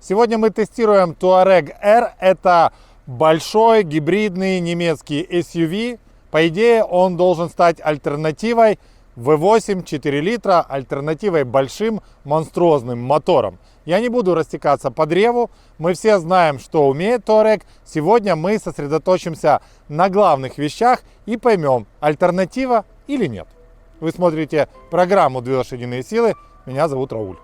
Сегодня мы тестируем Touareg R. Это большой гибридный немецкий SUV. По идее, он должен стать альтернативой V8 4 литра, альтернативой большим монструозным моторам. Я не буду растекаться по древу. Мы все знаем, что умеет Touareg. Сегодня мы сосредоточимся на главных вещах и поймем, альтернатива или нет. Вы смотрите программу «Две лошадиные силы». Меня зовут Рауль.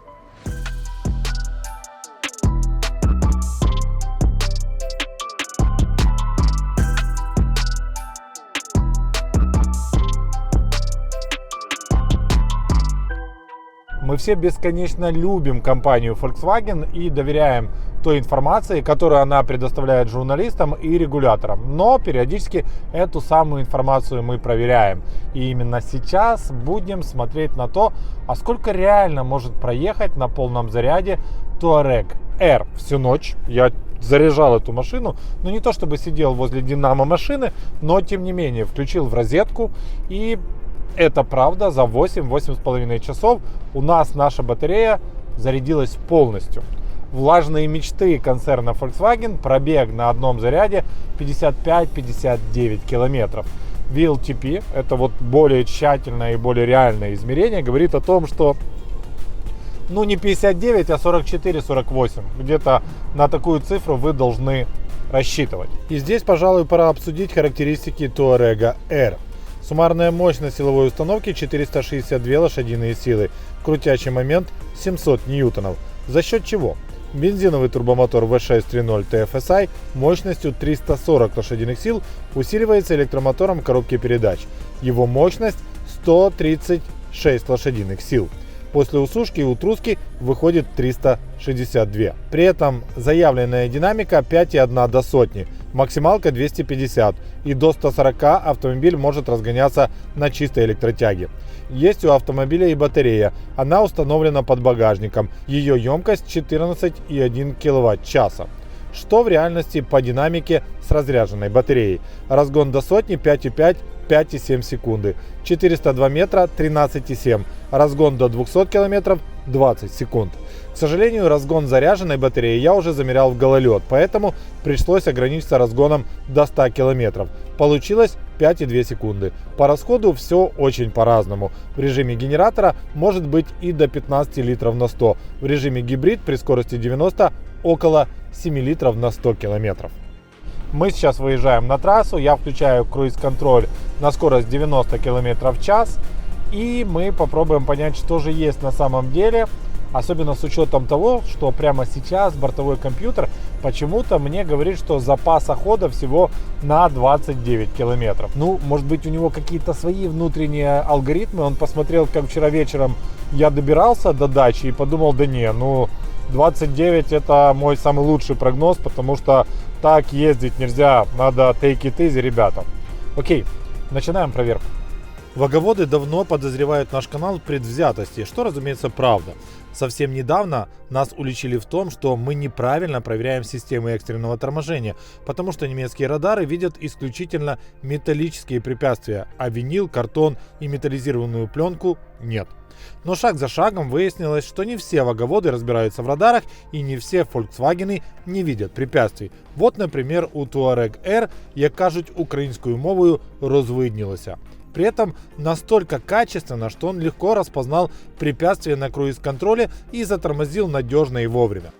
Мы все бесконечно любим компанию Volkswagen и доверяем той информации, которую она предоставляет журналистам и регуляторам. Но периодически эту самую информацию мы проверяем. И именно сейчас будем смотреть на то, а сколько реально может проехать на полном заряде Touareg R. Всю ночь я заряжал эту машину, но не то чтобы сидел возле динамо машины, но тем не менее включил в розетку, и это правда, за 8-8,5 часов у нас наша батарея зарядилась полностью. Влажные мечты концерна Volkswagen, пробег на одном заряде 55-59 километров. VLTP, это вот более тщательное и более реальное измерение, говорит о том, что не 59, а 44-48. Где-то на такую цифру вы должны рассчитывать. И здесь, пожалуй, пора обсудить характеристики Touareg R. Суммарная мощность силовой установки 462 лошадиные силы, крутящий момент 700 ньютонов. За счет чего? Бензиновый турбомотор V6 3.0 TFSI мощностью 340 лошадиных сил усиливается электромотором коробки передач. Его мощность 136 лошадиных сил. После усушки и утруски выходит 362. При этом заявленная динамика 5,1 до сотни, максималка 250, и до 140 автомобиль может разгоняться на чистой электротяге. Есть у автомобиля и батарея, она установлена под багажником, ее емкость 14,1 кВт-часа. Что в реальности по динамике с разряженной батареей? Разгон до сотни 5,5 5,7 секунды, 402 метра 13,7, разгон до 200 километров 20 секунд. К сожалению, разгон заряженной батареи я уже замерял в гололед, поэтому пришлось ограничиться разгоном до 100 километров. Получилось 5,2 секунды. По расходу все очень по-разному. В режиме генератора может быть и до 15 литров на 100. В режиме гибрид при скорости 90 около 7 литров на 100 километров. Мы сейчас выезжаем на трассу, я включаю круиз-контроль на скорость 90 км в час, и мы попробуем понять, что же есть на самом деле, особенно с учетом того, что прямо сейчас бортовой компьютер почему-то мне говорит, что запаса хода всего на 29 километров. Может быть, у него какие-то свои внутренние алгоритмы, он посмотрел, как вчера вечером я добирался до дачи и подумал, да не, 29 это мой самый лучший прогноз, потому что так ездить нельзя, надо take it easy, ребята. Окей, начинаем проверку. Ваговоды давно подозревают наш канал в предвзятости, что, разумеется, правда. Совсем недавно нас уличили в том, что мы неправильно проверяем системы экстренного торможения, потому что немецкие радары видят исключительно металлические препятствия, а винил, картон и металлизированную пленку нет. Но шаг за шагом выяснилось, что не все ваговоды разбираются в радарах и не все Volkswagen не видят препятствий. Вот, например, у Touareg R, як кажуть українською мовою, розвиднілося. При этом настолько качественно, что он легко распознал препятствия на круиз-контроле и затормозил надежно и вовремя.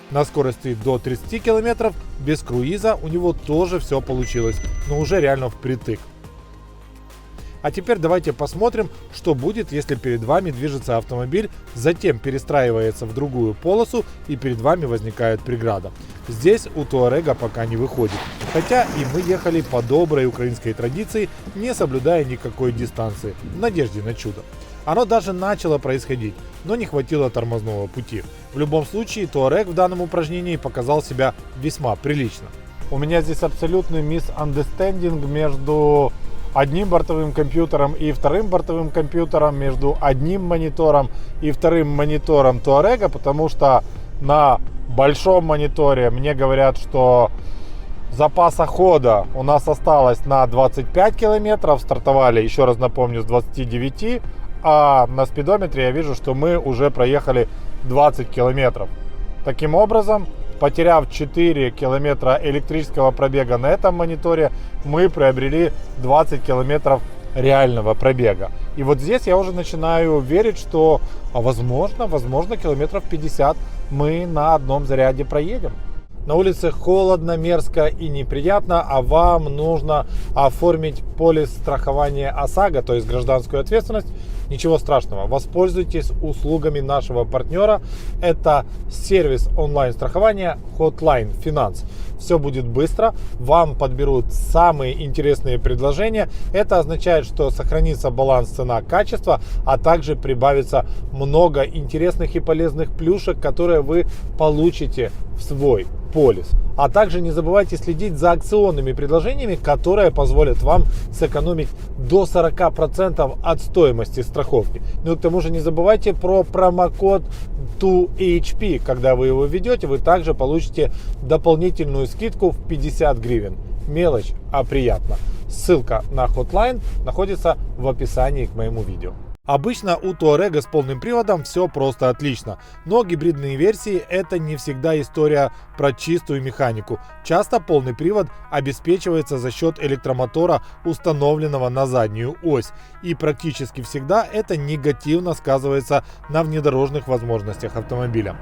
На скорости до 30 км без круиза у него тоже все получилось, но уже реально впритык. А теперь давайте посмотрим, что будет, если перед вами движется автомобиль, затем перестраивается в другую полосу и перед вами возникает преграда. Здесь у Touareg пока не выходит, хотя и мы ехали по доброй украинской традиции, не соблюдая никакой дистанции, в надежде на чудо. Оно даже начало происходить, но не хватило тормозного пути. В любом случае, Touareg в данном упражнении показал себя весьма прилично. У меня здесь абсолютный misunderstanding между одним бортовым компьютером и вторым бортовым компьютером, между одним монитором и вторым монитором Touareg, потому что на большом мониторе мне говорят, что запаса хода у нас осталось на 25 километров, стартовали, еще раз напомню, с 29, а на спидометре я вижу, что мы уже проехали 20 километров. Таким образом, потеряв 4 километра электрического пробега на этом мониторе, мы приобрели 20 километров реального пробега. И вот здесь я уже начинаю верить, что возможно, километров 50 мы на одном заряде проедем. На улице холодно, мерзко и неприятно, а вам нужно оформить полис страхования ОСАГО, то есть гражданскую ответственность. Ничего страшного, воспользуйтесь услугами нашего партнера. Это сервис онлайн-страхования Hotline Finance. Все будет быстро, вам подберут самые интересные предложения. Это означает, что сохранится баланс цена-качество, а также прибавится много интересных и полезных плюшек, которые вы получите в свой полис. А также не забывайте следить за акционными предложениями, которые позволят вам сэкономить до 40% от стоимости страховки. Ну и к тому же не забывайте про промокод 2HP. Когда вы его введете, вы также получите дополнительную скидку в 50 гривен. Мелочь, а приятно. Ссылка на Hotline находится в описании к моему видео. Обычно у Touareg с полным приводом все просто отлично, но гибридные версии это не всегда история про чистую механику. Часто полный привод обеспечивается за счет электромотора, установленного на заднюю ось, и практически всегда это негативно сказывается на внедорожных возможностях автомобиля.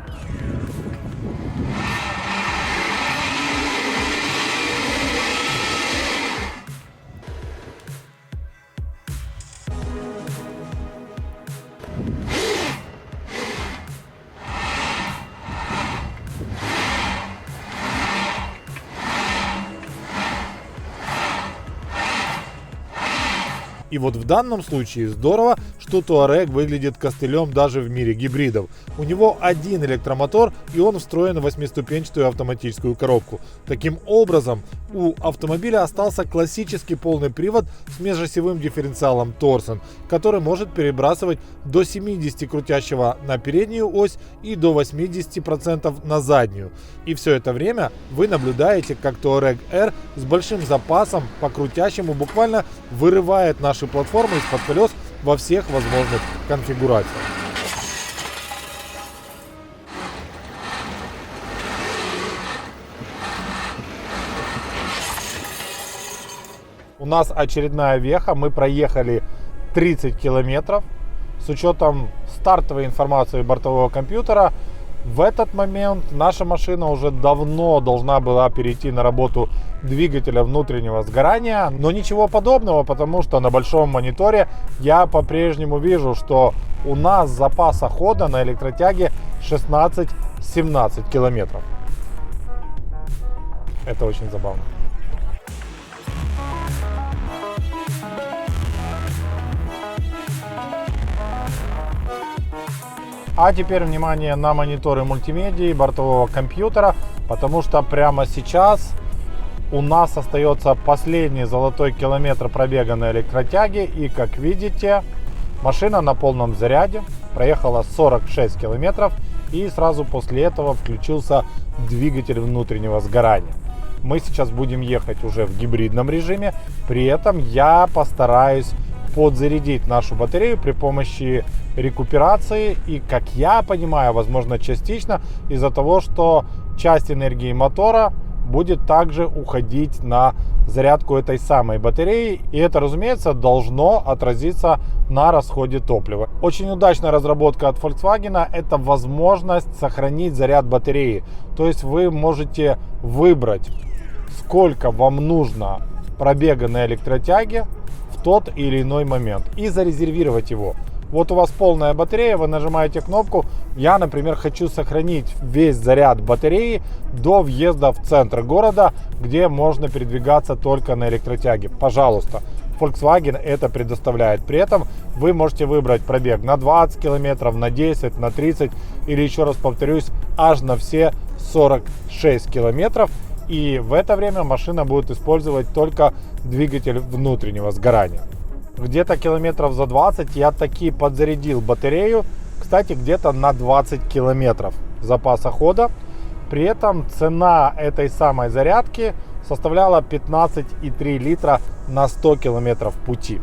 И вот в данном случае здорово, что Touareg выглядит костылем даже в мире гибридов. У него один электромотор, и он встроен в 8-ступенчатую автоматическую коробку. Таким образом, у автомобиля остался классический полный привод с межосевым дифференциалом Torsen, который может перебрасывать до 70 крутящего на переднюю ось и до 80% на заднюю. И все это время вы наблюдаете, как Touareg R с большим запасом по крутящему буквально вырывает наши платформы из-под колес во всех возможных конфигурациях. У нас очередная веха, мы проехали 30 километров. С учетом стартовой информации бортового компьютера, в этот момент наша машина уже давно должна была перейти на работу двигателя внутреннего сгорания, но ничего подобного, потому что на большом мониторе я по-прежнему вижу, что у нас запаса хода на электротяге 16-17 километров. Это очень забавно. А теперь внимание на мониторы мультимедии бортового компьютера, потому что прямо сейчас у нас остается последний золотой километр пробега на электротяге. И как видите, машина на полном заряде проехала 46 километров, и сразу после этого включился двигатель внутреннего сгорания. Мы сейчас будем ехать уже в гибридном режиме, при этом я постараюсь подзарядить нашу батарею при помощи рекуперации, и, как я понимаю, возможно частично из-за того, что часть энергии мотора будет также уходить на зарядку этой самой батареи, и это, разумеется, должно отразиться на расходе топлива. Очень удачная разработка от Volkswagen – это возможность сохранить заряд батареи, то есть вы можете выбрать, сколько вам нужно пробега на электротяге в тот или иной момент и зарезервировать его. Вот у вас полная батарея, вы нажимаете кнопку. Я, например, хочу сохранить весь заряд батареи до въезда в центр города, где можно передвигаться только на электротяге. Пожалуйста, Volkswagen это предоставляет. При этом вы можете выбрать пробег на 20 километров, на 10, на 30 или, еще раз повторюсь, аж на все 46 километров. И в это время машина будет использовать только двигатель внутреннего сгорания. Где-то километров за 20 я таки подзарядил батарею. Кстати, где-то на 20 километров запаса хода. При этом цена этой самой зарядки составляла 15,3 литра на 100 километров пути.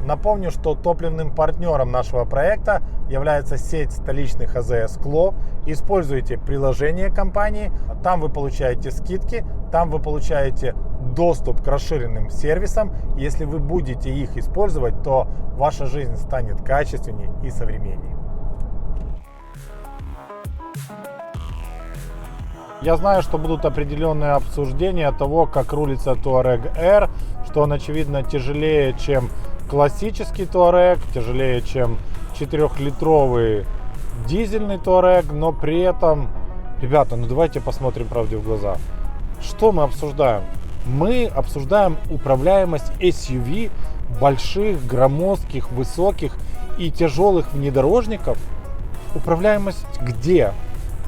Напомню, что топливным партнером нашего проекта является сеть столичных АЗС КЛО. Используйте приложение компании, там вы получаете скидки, там вы получаете доступ к расширенным сервисам. Если вы будете их использовать, то ваша жизнь станет качественнее и современнее. Я знаю, что будут определенные обсуждения того, как рулится Touareg R, что он, очевидно, тяжелее, чем классический Touareg, тяжелее, чем 4-литровый дизельный Touareg, но при этом, ребята, ну давайте посмотрим правде в глаза. Что мы обсуждаем? Мы обсуждаем управляемость SUV, больших, громоздких, высоких и тяжелых внедорожников. Управляемость где?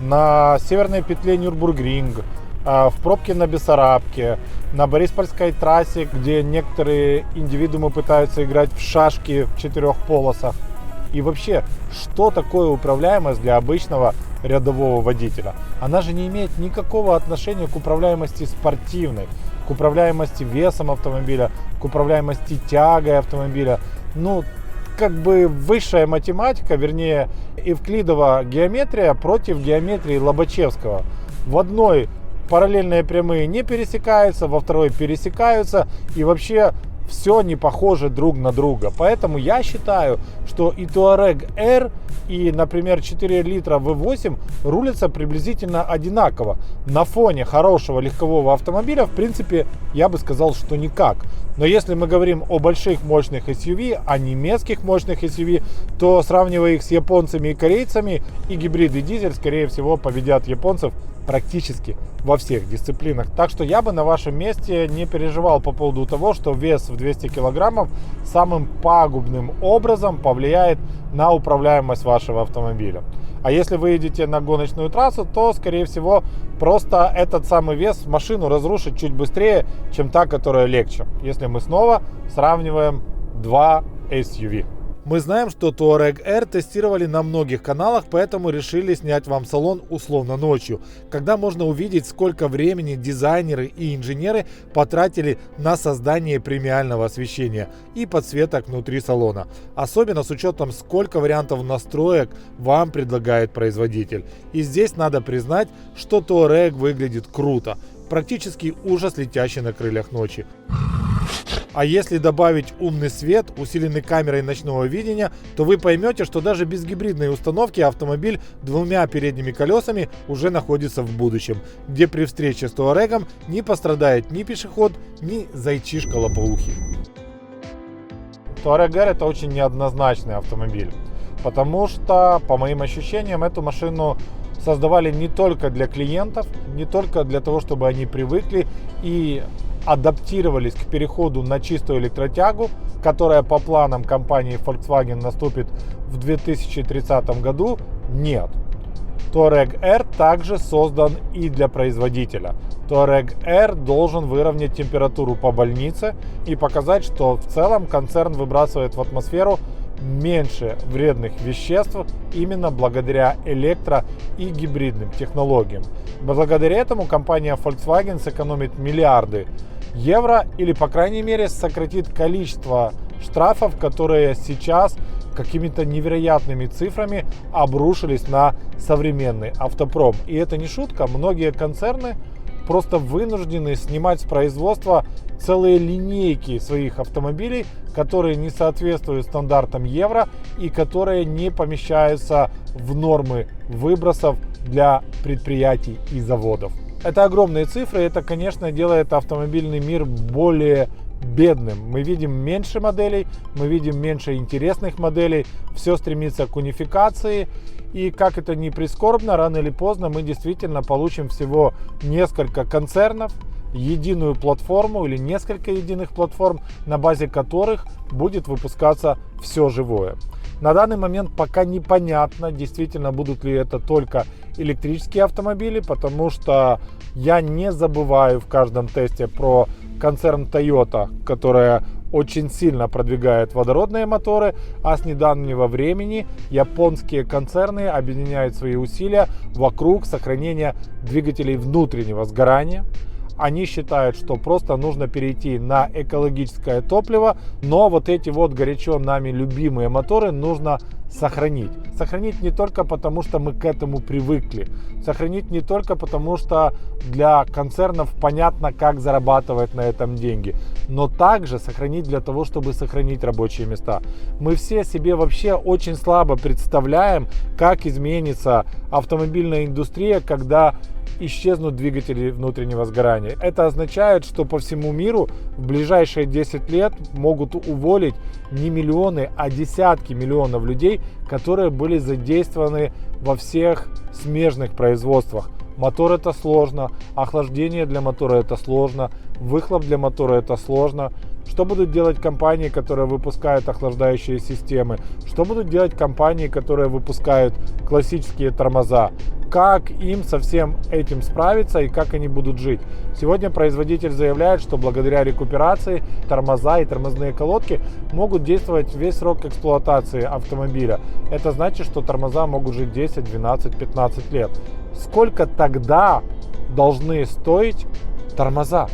На северной петле Нюрбургринг, в пробке на Бессарабке, на Бориспольской трассе, где некоторые индивидуумы пытаются играть в шашки в 4 полосах. И вообще, что такое управляемость для обычного рядового водителя? Она же не имеет никакого отношения к управляемости спортивной, к управляемости весом автомобиля, к управляемости тягой автомобиля. Ну, как бы высшая математика, вернее, Евклидова геометрия против геометрии Лобачевского. В одной параллельные прямые не пересекаются, во второй пересекаются, и вообще все не похоже друг на друга. Поэтому я считаю, что и Touareg R, и, например, 4 литра V8 рулятся приблизительно одинаково. На фоне хорошего легкового автомобиля, в принципе, я бы сказал, что никак. Но если мы говорим о больших мощных SUV, о немецких мощных SUV, то, сравнивая их с японцами и корейцами, и гибрид, и дизель, скорее всего, победят японцев практически во всех дисциплинах. Так что я бы на вашем месте не переживал по поводу того, что вес в 200 килограммов самым пагубным образом повлияет на управляемость вашего автомобиля. А если вы едете на гоночную трассу, то, скорее всего, просто этот самый вес машину разрушит чуть быстрее, чем та, которая легче. Если мы снова сравниваем два SUV. Мы знаем, что Touareg R тестировали на многих каналах, поэтому решили снять вам салон условно ночью, когда можно увидеть, сколько времени дизайнеры и инженеры потратили на создание премиального освещения и подсветок внутри салона. Особенно с учетом, сколько вариантов настроек вам предлагает производитель. И здесь надо признать, что Touareg выглядит круто. Практически ужас, летящий на крыльях ночи. А если добавить умный свет, усиленный камерой ночного видения, то вы поймете, что даже без гибридной установки автомобиль двумя передними колесами уже находится в будущем, где при встрече с Touareg не пострадает ни пешеход, ни зайчишка-лопоухий. Touareg R — это очень неоднозначный автомобиль, потому что, по моим ощущениям, эту машину создавали не только для клиентов, не только для того, чтобы они привыкли и адаптировались к переходу на чистую электротягу, которая по планам компании Volkswagen наступит в 2030 году. Нет. Touareg R также создан и для производителя. Touareg R должен выровнять температуру по больнице и показать, что в целом концерн выбрасывает в атмосферу меньше вредных веществ именно благодаря электро- и гибридным технологиям. Благодаря этому компания Volkswagen сэкономит миллиарды евро или, по крайней мере, сократит количество штрафов, которые сейчас какими-то невероятными цифрами обрушились на современный автопром. И это не шутка, многие концерны просто вынуждены снимать с производства целые линейки своих автомобилей, которые не соответствуют стандартам Евро и которые не помещаются в нормы выбросов для предприятий и заводов. Это огромные цифры, это, конечно, делает автомобильный мир более бедным. Мы видим меньше моделей, мы видим меньше интересных моделей, все стремится к унификации. И как это ни прискорбно, рано или поздно мы действительно получим всего несколько концернов, единую платформу или несколько единых платформ, на базе которых будет выпускаться все живое. На данный момент пока непонятно, действительно будут ли это только электрические автомобили, потому что я не забываю в каждом тесте про концерн Toyota, которая очень сильно продвигает водородные моторы, а с недавнего времени японские концерны объединяют свои усилия вокруг сохранения двигателей внутреннего сгорания. Они считают, что просто нужно перейти на экологическое топливо, но вот эти вот горячо нами любимые моторы нужно сохранить. Сохранить не только потому, что мы к этому привыкли. Сохранить не только потому, что для концернов понятно, как зарабатывать на этом деньги. Но также сохранить для того, чтобы сохранить рабочие места. Мы все себе вообще очень слабо представляем, как изменится автомобильная индустрия, когда исчезнут двигатели внутреннего сгорания. Это означает, что по всему миру в ближайшие 10 лет могут уволить не миллионы, а десятки миллионов людей, которые были задействованы во всех смежных производствах. Мотор это сложно, охлаждение для мотора это сложно, выхлоп для мотора это сложно. Что будут делать компании, которые выпускают охлаждающие системы? Что будут делать компании, которые выпускают классические тормоза? Как им со всем этим справиться и как они будут жить? Сегодня производитель заявляет, что благодаря рекуперации тормоза и тормозные колодки могут действовать весь срок эксплуатации автомобиля. Это значит, что тормоза могут жить 10, 12, 15 лет. Сколько тогда должны стоить тормоза,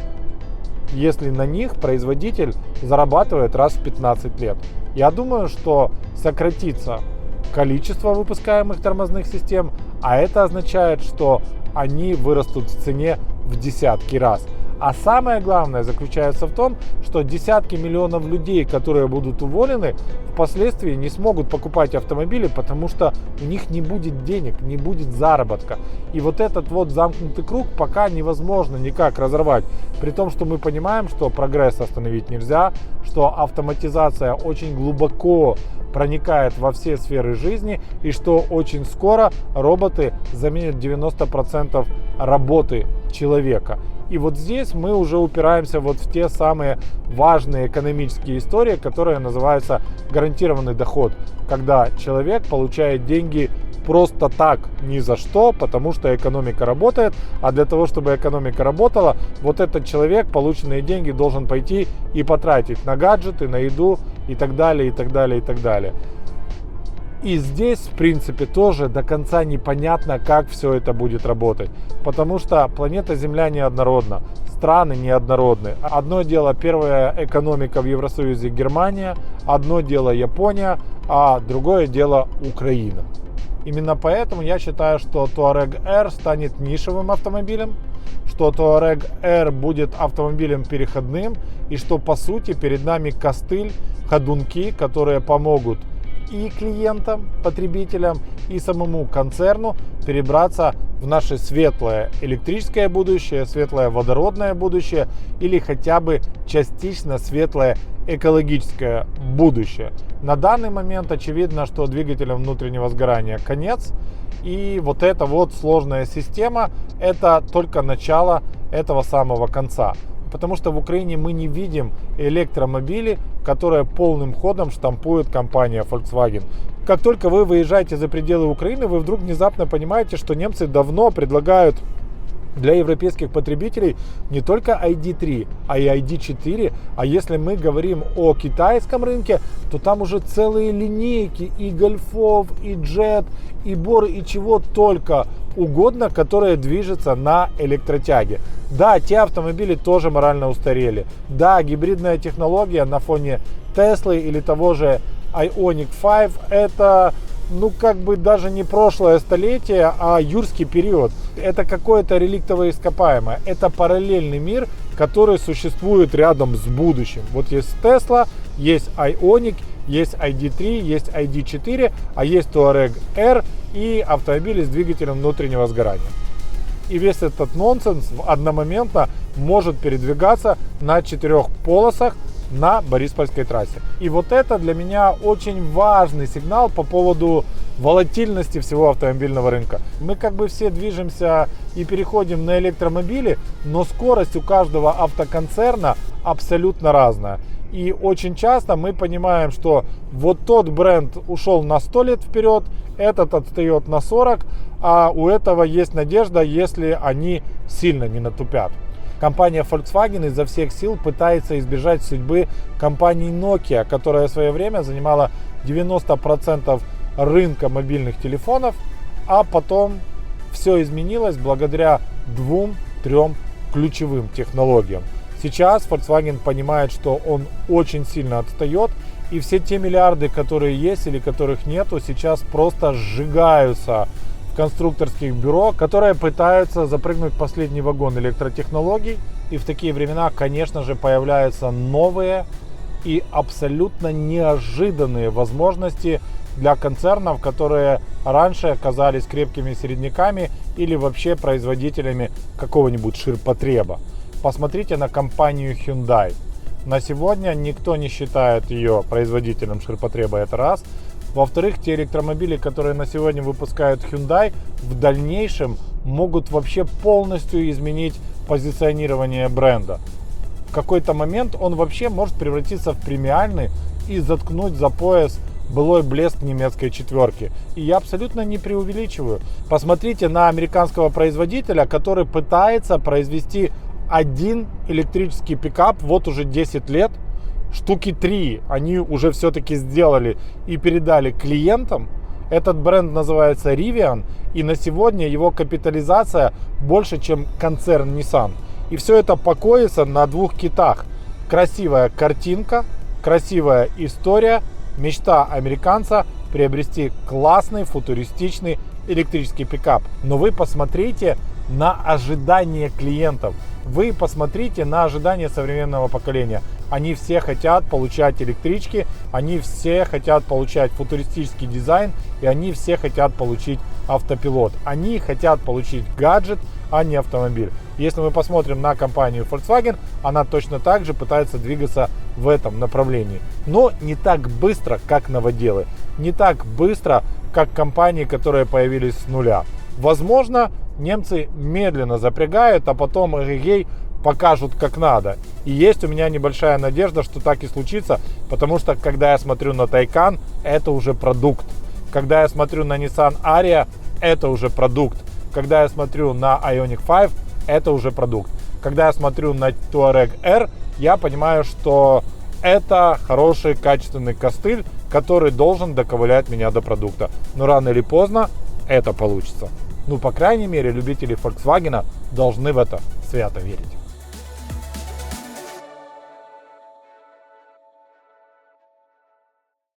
если на них производитель зарабатывает раз в 15 лет? Я думаю, что сократится количество выпускаемых тормозных систем, а это означает, что они вырастут в цене в десятки раз. А самое главное заключается в том, что десятки миллионов людей, которые будут уволены, впоследствии не смогут покупать автомобили, потому что у них не будет денег, не будет заработка. И вот этот вот замкнутый круг пока невозможно никак разорвать. При том, что мы понимаем, что прогресс остановить нельзя, что автоматизация очень глубоко проникает во все сферы жизни и что очень скоро роботы заменят 90% работы человека. И вот здесь мы уже упираемся вот в те самые важные экономические истории, которые называются гарантированный доход, когда человек получает деньги просто так, ни за что, потому что экономика работает, а для того, чтобы экономика работала, вот этот человек полученные деньги должен пойти и потратить на гаджеты, на еду и так далее, и так далее, и так далее. И здесь, в принципе, тоже до конца непонятно, как все это будет работать, потому что планета Земля неоднородна, страны неоднородны. Одно дело первая экономика в Евросоюзе Германия, одно дело Япония, а другое дело Украина. Именно поэтому я считаю, что Touareg R станет нишевым автомобилем, что Touareg R будет автомобилем переходным и что по сути перед нами костыль, ходунки, которые помогут и клиентам, потребителям, и самому концерну перебраться в наше светлое электрическое будущее, светлое водородное будущее или хотя бы частично светлое экологическое будущее. На данный момент очевидно, что двигателям внутреннего сгорания конец. И вот эта вот сложная система – это только начало этого самого конца. Потому что в Украине мы не видим электромобили, которые полным ходом штампует компания Volkswagen. Как только вы выезжаете за пределы Украины, вы вдруг внезапно понимаете, что немцы давно предлагают для европейских потребителей не только ID3, а и ID4. А если мы говорим о китайском рынке, то там уже целые линейки и гольфов, и джет, и бор, и чего только угодно, которые движутся на электротяге. Да, те автомобили тоже морально устарели. Да, гибридная технология на фоне Теслы или того же Ioniq 5 это как бы даже не прошлое столетие, а юрский период. Это какое-то реликтовое ископаемое. Это параллельный мир, который существует рядом с будущим. Вот есть Tesla, есть Ioniq, есть ID3, есть ID4, а есть Touareg R и автомобили с двигателем внутреннего сгорания. И весь этот нонсенс одномоментно может передвигаться на 4 полосах на Бориспольской трассе. И вот это для меня очень важный сигнал по поводу волатильности всего автомобильного рынка. Мы как бы все движемся и переходим на электромобили, но скорость у каждого автоконцерна абсолютно разная. И очень часто мы понимаем, что вот тот бренд ушел на 100 лет вперед, этот отстает на 40, а у этого есть надежда, если они сильно не натупят. Компания Volkswagen изо всех сил пытается избежать судьбы компании Nokia, которая в свое время занимала 90% рынка мобильных телефонов, а потом все изменилось благодаря 2-3 ключевым технологиям. Сейчас Volkswagen понимает, что он очень сильно отстает, и все те миллиарды, которые есть или которых нету, сейчас просто сжигаются в конструкторских бюро, которые пытаются запрыгнуть в последний вагон электротехнологий. И в такие времена, конечно же, появляются новые и абсолютно неожиданные возможности для концернов, которые раньше оказались крепкими середняками или вообще производителями какого-нибудь ширпотреба. Посмотрите на компанию Hyundai. На сегодня никто не считает ее производителем ширпотреба, это раз. Во-вторых, те электромобили, которые на сегодня выпускают Hyundai, в дальнейшем могут вообще полностью изменить позиционирование бренда. В какой-то момент он вообще может превратиться в премиальный и заткнуть за пояс былой блеск немецкой четверки. И я абсолютно не преувеличиваю. Посмотрите на американского производителя, который пытается произвести один электрический пикап вот уже 10 лет. Штуки 3 они уже все-таки сделали и передали клиентам. Этот бренд называется Rivian, и на сегодня его капитализация больше, чем концерн Nissan. И все это покоится на двух китах. Красивая картинка, красивая история, мечта американца приобрести классный футуристичный электрический пикап. Но вы посмотрите на ожидания клиентов. Вы посмотрите на ожидания современного поколения. Они все хотят получать электрички, они все хотят получать футуристический дизайн, и они все хотят получить автопилот. Они хотят получить гаджет, а не автомобиль. Если мы посмотрим на компанию Volkswagen, она точно так же пытается двигаться в этом направлении. Но не так быстро, как новоделы. Не так быстро, как компании, которые появились с нуля. Возможно, немцы медленно запрягают, а потом эгегей покажут как надо. И есть у меня небольшая надежда, что так и случится, потому что когда я смотрю на Taycan, это уже продукт. Когда я смотрю на Nissan Ariya, это уже продукт. Когда я смотрю на Ioniq 5, это уже продукт. Когда я смотрю на Touareg R, я понимаю, что это хороший качественный костыль, который должен доковылять меня до продукта. Но рано или поздно это получится. Ну, по крайней мере, любители Volkswagen должны в это свято верить.